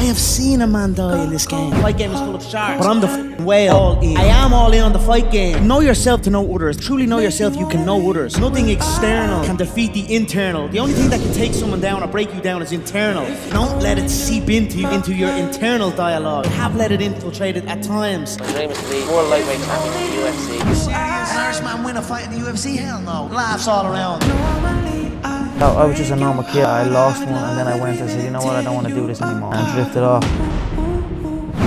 have seen a man die in this game. The fight game is full of sharks, but I'm the f***ing whale. I am all in on the fight game. Know yourself to know others. Truly know yourself, you can know others. Nothing external can defeat the internal. The only thing that can take someone down or break you down is internal. Don't let it seep into your internal dialogue. You have let it infiltrate it at times. My dream is to be world lightweight champion in the UFC. An Irishman win a fight in the UFC? Hell no. Laughs all around. I was just a normal kid. I lost one and then I said, you know what, I don't want to do this anymore. And drifted off.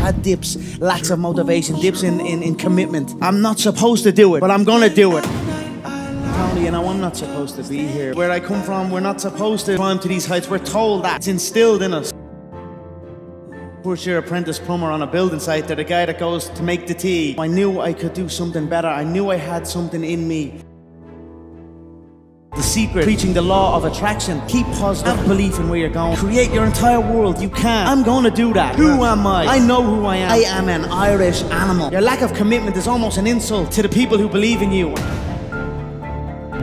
Had dips, lacks of motivation, dips in commitment. I'm not supposed to do it, but I'm gonna do it. Tony, you know, I'm not supposed to be here. Where I come from, we're not supposed to climb to these heights. We're told that. It's instilled in us. First year apprentice plumber on a building site. They're the guy that goes to make the tea. I knew I could do something better. I knew I had something in me. The secret, preaching the law of attraction. Keep positive, have belief in where you're going. Create your entire world, you can. I'm gonna do that. Who am I? I know who I am. I am an Irish animal. Your lack of commitment is almost an insult to the people who believe in you.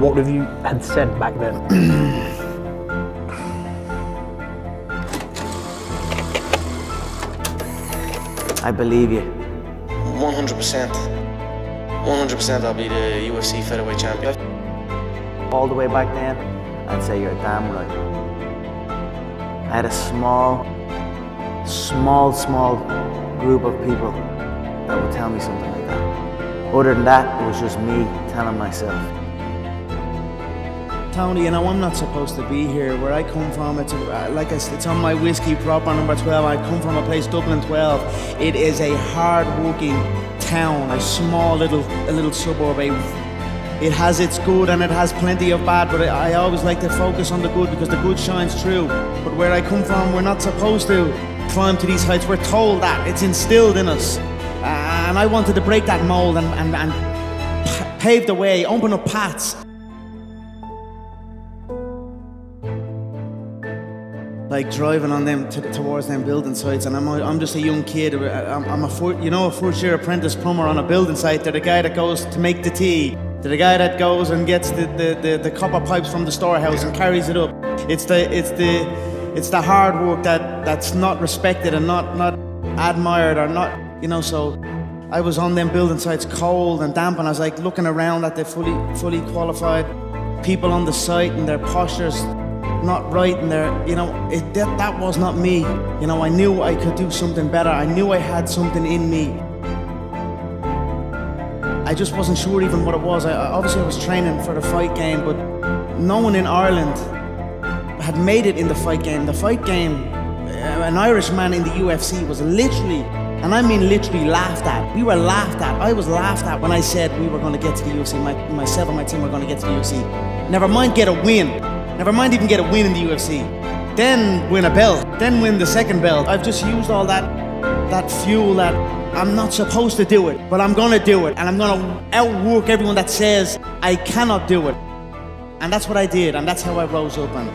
What have you had said back then? I believe you. 100%. 100% I'll be the UFC featherweight champion. All the way back then, I'd say you're damn right. I had a small group of people that would tell me something like that. Other than that, it was just me telling myself. Tony, you know, I'm not supposed to be here. Where I come from, it's like I said, it's on my whiskey proper number 12. I come from a place, Dublin 12. It is a hard-working town, a small little suburb. It has its good and it has plenty of bad, but I always like to focus on the good because the good shines through. But where I come from, we're not supposed to climb to these heights. We're told that. It's instilled in us. And I wanted to break that mold and pave the way, open up paths. Like driving on them towards them building sites, and I'm just a young kid. I'm a first year apprentice plumber on a building site. They're the guy that goes to make the tea. They're the guy that goes and gets the copper pipes from the storehouse and carries it up. It's the hard work that's not respected and not admired or not, you know. So I was on them building sites, cold and damp, and I was like looking around at the fully qualified people on the site and their postures not right, and that was not me. You know, I knew I could do something better. I knew I had something in me. I just wasn't sure even what it was. Obviously I was training for the fight game, but no one in Ireland had made it in the fight game. The fight game, an Irishman in the UFC was literally, and I mean literally, laughed at. We were laughed at. I was laughed at when I said we were going to get to the UFC. Myself and my team were going to get to the UFC. Never mind get a win. Never mind even get a win in the UFC. Then win a belt. Then win the second belt. I've just used all that fuel that I'm not supposed to do it, but I'm gonna do it. And I'm gonna outwork everyone that says I cannot do it. And that's what I did, and that's how I rose up. And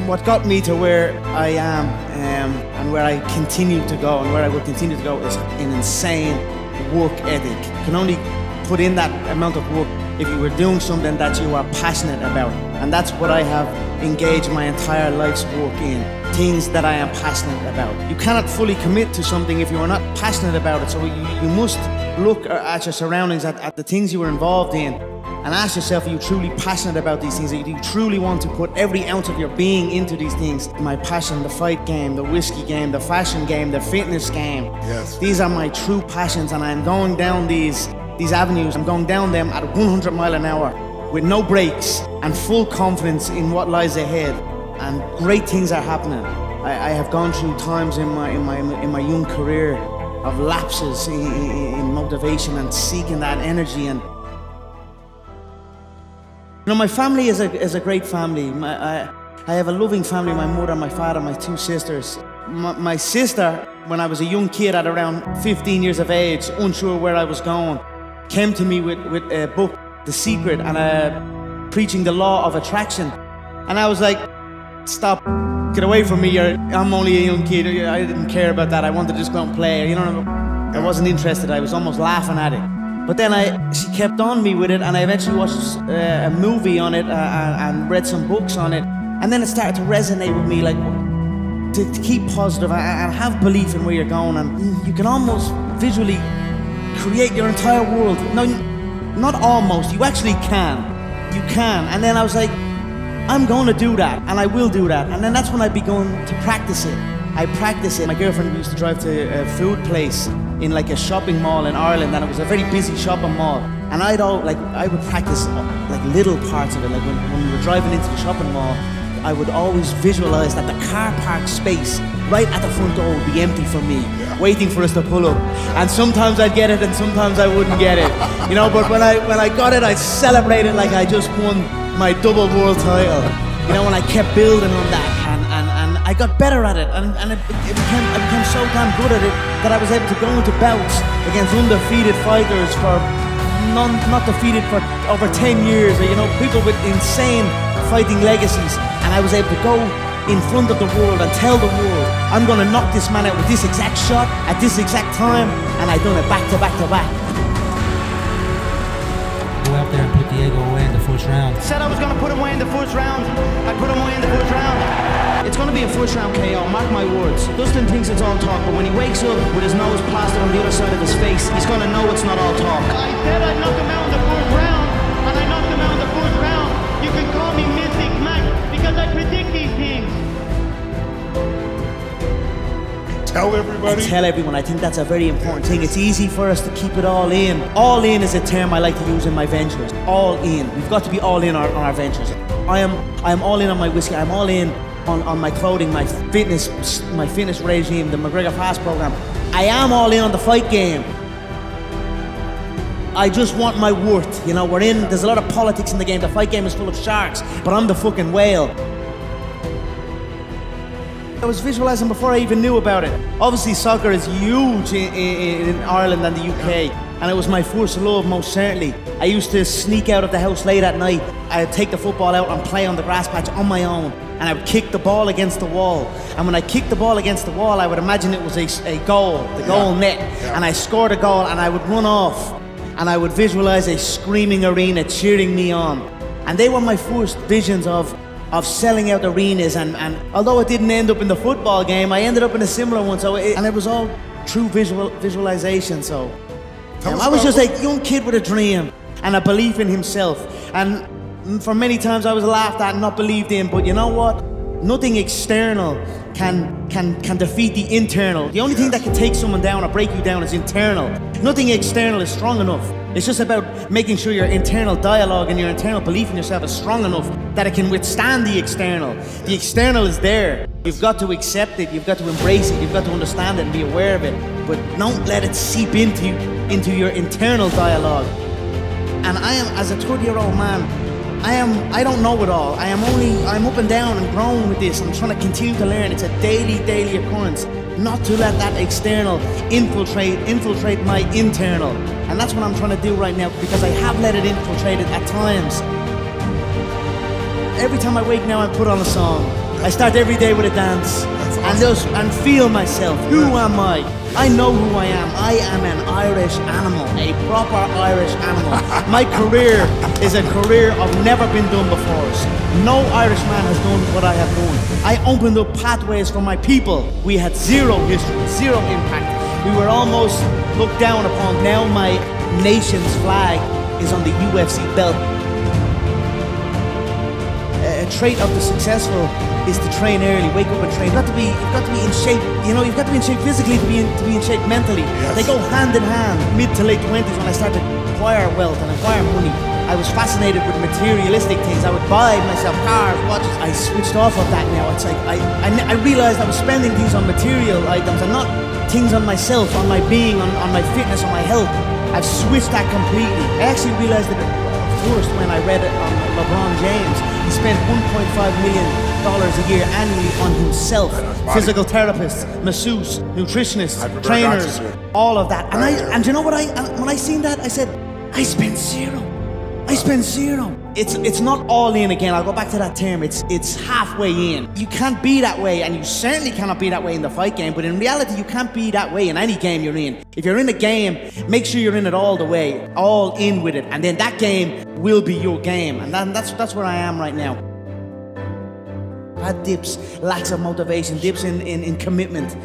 what got me to where I am and where I continue to go and where I will continue to go is an insane work ethic. You can only put in that amount of work if you were doing something that you are passionate about. And that's what I have engaged my entire life's work in. Things that I am passionate about. You cannot fully commit to something if you are not passionate about it. So you must look at your surroundings, at the things you are involved in, and ask yourself, are you truly passionate about these things? Do you truly want to put every ounce of your being into these things? My passion, the fight game, the whiskey game, the fashion game, the fitness game. Yes. These are my true passions, and I'm going down these avenues. I'm going down them at 100 miles an hour with no brakes and full confidence in what lies ahead. And great things are happening. I have gone through times in my young career of lapses in motivation and seeking that energy. And you know, my family is a great family. I have a loving family. My mother, my father, my two sisters. My sister, when I was a young kid at around 15 years of age, unsure where I was going, came to me with a book, The Secret, and preaching the law of attraction. And I was like, stop, get away from me, I'm only a young kid, I didn't care about that, I wanted to just go and play, you know, I wasn't interested, I was almost laughing at it. But then she kept on me with it, and I eventually watched a movie on it and read some books on it, and then it started to resonate with me like, to keep positive and have belief in where you're going, and you can almost visually create your entire world. No, not almost, you actually can. You can. And then I was like, I'm going to do that, and I will do that. And then that's when I began to practice it. I practice it. My girlfriend used to drive to a food place in like a shopping mall in Ireland, and it was a very busy shopping mall. And I would practice like little parts of it. Like when we were driving into the shopping mall, I would always visualize that the car park space right at the front door would be empty for me, waiting for us to pull up. And sometimes I'd get it, and sometimes I wouldn't get it. You know, but when I got it, I'd celebrate it like I just won my double world title. You know, and I kept building on that, and I got better at it, and I became so damn good at it that I was able to go into bouts against undefeated fighters for not defeated for over 10 years, or, you know, people with insane fighting legacies, and I was able to go in front of the world and tell the world, I'm gonna knock this man out with this exact shot at this exact time, and I done it back to back to back. Go out there and put Diego away in the first round. Said I was gonna put him away in the first round. I put him away in the first round. It's gonna be a first round KO, mark my words. Dustin thinks it's all talk, but when he wakes up with his nose plastered on the other side of his face, he's gonna know it's not all talk. I said I'd knock him out in the first round, and I knocked him out in the first round. You can call me Mystic Mac, because I predict these things. Tell everybody. Tell everyone. I think that's a very important thing. It's easy for us to keep it all in. All in is a term I like to use in my ventures. All in. We've got to be all in on our ventures. I am all in on my whiskey. I'm all in on my clothing, my fitness regime, the McGregor Fast program. I am all in on the fight game. I just want my worth. You know, there's a lot of politics in the game. The fight game is full of sharks, but I'm the fucking whale. I was visualizing before I even knew about it. Obviously, soccer is huge in Ireland and the UK, and it was my first love, most certainly. I used to sneak out of the house late at night. I'd take the football out and play on the grass patch on my own, and I would kick the ball against the wall. And when I kicked the ball against the wall, I would imagine it was a goal, the goal net, and I scored a goal, and I would run off, and I would visualize a screaming arena cheering me on. And they were my first visions of selling out arenas, and although it didn't end up in the football game, I ended up in a similar one. And it was all true visualization. So I was just a young kid with a dream and a belief in himself. And for many times I was laughed at and not believed in. But you know what? Nothing external can defeat the internal. The only thing that can take someone down or break you down is internal. Nothing external is strong enough. It's just about making sure your internal dialogue and your internal belief in yourself is strong enough that it can withstand the external. The external is there. You've got to accept it, you've got to embrace it, you've got to understand it and be aware of it. But don't let it seep into your internal dialogue. And I am, as a 30-year-old man, I don't know it all. I'm up and down and growing with this. I'm trying to continue to learn. It's a daily occurrence. Not to let that external infiltrate my internal. And that's what I'm trying to do right now, because I have let it infiltrate it at times. Every time I wake now, I put on a song. I start every day with a dance. And feel myself. Who am I? I know who I am. I am an Irish animal, a proper Irish animal. My career is a career of never been done before. No Irish man has done what I have done. I opened up pathways for my people. We had zero history, zero impact. We were almost looked down upon. Now my nation's flag is on the UFC belt. A trait of the successful is to train early, wake up and train. You've got to be in shape. You know, you've got to be in shape physically to be in shape mentally. Yes. They go hand in hand. Mid to late 20s, when I started to acquire wealth and acquire money, I was fascinated with materialistic things. I would buy myself cars, watches. I switched off of that now. It's like I realized I was spending things on material items and not things on myself, on my being, on my fitness, on my health. I've switched that completely. I actually realized that first when I read it on LeBron James. He spent $1.5 million a year annually on himself. Physical therapists, masseuse, nutritionists, trainers, all of that. And you know what? When I seen that, I said, I spent zero. I spent zero. It's not all in again. I'll go back to that term. It's halfway in. You can't be that way, and you certainly cannot be that way in the fight game. But in reality, you can't be that way in any game you're in. If you're in a game, make sure you're in it all the way, all in with it, and then that game will be your game. And that's where I am right now. had dips, lacks of motivation, dips in commitment.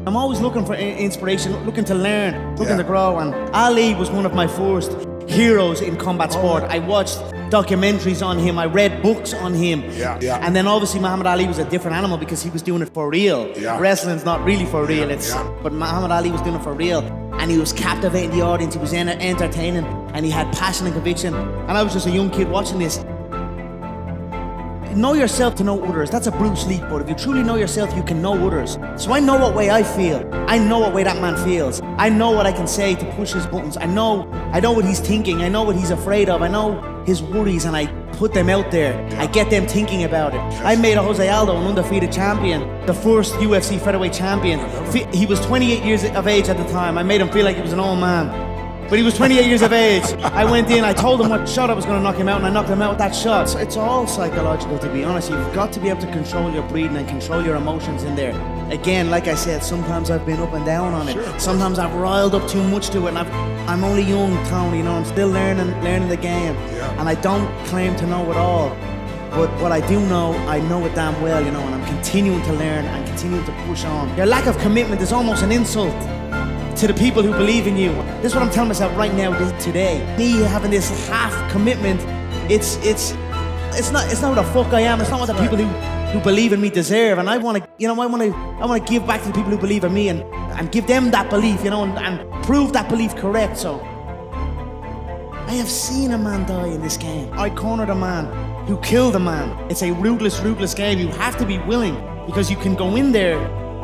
I'm always looking for inspiration, looking to learn, looking to grow, and Ali was one of my first heroes in combat sport. I watched documentaries on him, I read books on him. And then obviously Muhammad Ali was a different animal because he was doing it for real. Wrestling's not really for real, but Muhammad Ali was doing it for real. And he was captivating the audience, he was entertaining, and he had passion and conviction. And I was just a young kid watching this. Know yourself to know others. That's a Bruce Lee quote. If you truly know yourself, you can know others. So I know what way I feel. I know what way that man feels. I know what I can say to push his buttons. I know what he's thinking. I know what he's afraid of. I know his worries, and I put them out there. I get them thinking about it. I made a Jose Aldo an undefeated champion, the first UFC featherweight champion. He was 28 years of age at the time. I made him feel like he was an old man. But he was 28 years of age. I went in, I told him what shot I was going to knock him out, and I knocked him out with that shot. So it's all psychological, to be honest. You've got to be able to control your breathing and control your emotions in there. Again, like I said, sometimes I've been up and down on it. Sometimes I've riled up too much to it, and I'm only young, Tony, you know, I'm still learning the game. And I don't claim to know it all. But what I do know, I know it damn well, you know, and I'm continuing to learn and continuing to push on. Your lack of commitment is almost an insult to the people who believe in you. This is what I'm telling myself right now, today. Me having this half commitment, it's not what the fuck I am. It's not what the people who believe in me deserve. And I want to give back to the people who believe in me and give them that belief, you know, and prove that belief correct. So I have seen a man die in this game. I cornered a man who killed a man. It's a ruthless game. You have to be willing, because you can go in there,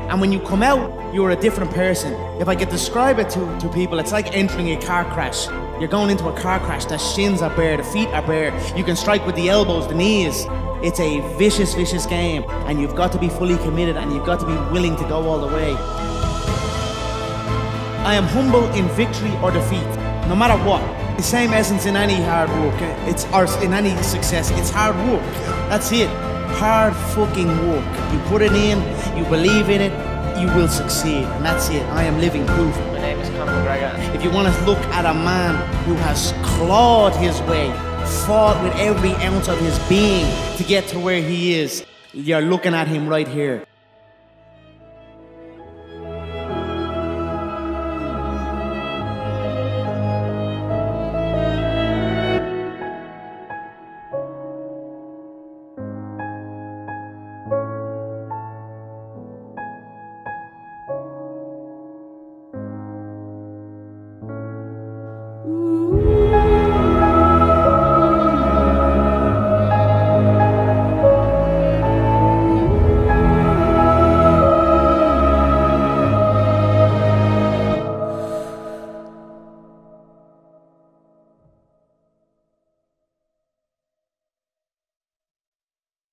and when you come out, you're a different person. If I could describe it to people, it's like entering a car crash. You're going into a car crash. The shins are bare, the feet are bare. You can strike with the elbows, the knees. It's a vicious game, and you've got to be fully committed, and you've got to be willing to go all the way. I am humble in victory or defeat, no matter what. The same essence in any hard work, or in any success. It's hard work. That's it. Hard fucking work. You put it in, you believe in it, you will succeed, and that's it. I am living proof. My name is Conor McGregor. If you want to look at a man who has clawed his way, fought with every ounce of his being to get to where he is, you're looking at him right here.